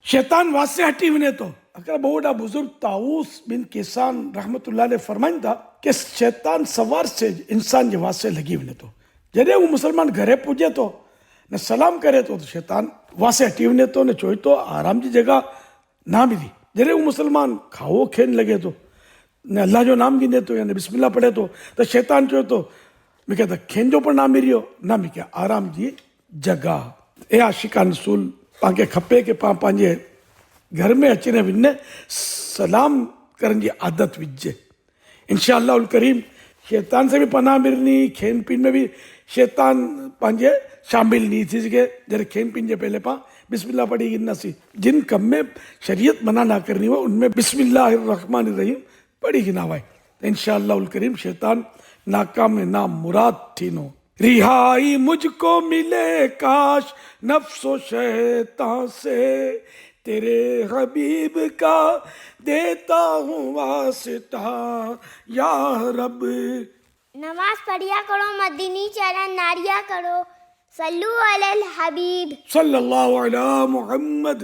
શેતાન વાસે હટી વને તો અકરા બહુ બડા બુઝુર્ગ તાઉસ બિન કિસાન રહમતુલ્લાહ ને ફરમાઈન था કે શેતાન સવાર से જ ઇન્સાન જે વાસે લગી વને તો જ્યારે હું મુસલમાન ઘરે પૂજે તો ને સલામ કરે તો શેતાન વાસે હટી વને તો ને જોઈ તો આરામ જી જગह ના મિલી જ્યારે હું મુસલમાન ખાવો ખેન લગે તો ને અલ્લાહ જો નામ ગીને તો યાને બિસ્મિલ્લાહ પડે તો શેતાન જોયો તો મેં કહેતા ખેંજો પણ ના મિલ્યો ના મેં કહેતા આરામ જી જગह એ આશિકાન રसूल पाके खपे के पंहिंजे घर में अचने वञे सलाम करण जी आदत विझे इंशाअल्लाह उल करीम। शैतान से भी पनाह मिलनी, खेन पीन में भी शैतान पंहिंजे शामिल नहीं थी सके। जरे खेन पीन जे पहले बिस्मिल्लाह पढ़ी गिनसी, जिन कम में शरीयत मना ना करनी हो उनमें बिस्मिल्लाहिर्रहमानिर्रहीम पढ़ी गिना हुआ है। इंशाअल्लाह उल करीम शैतान नाकाम ना मुराद थी नो। रिहाई मुझको मिले काश नफ्सो शैतान से, तेरे हबीब का देता हूँ वास्ता या रब। नमाज पढ़िया करो, मदीनी चरण नारिया करो, सल्लू अलल हबीब सल्लल्लाहु अलैहि मुहम्मद।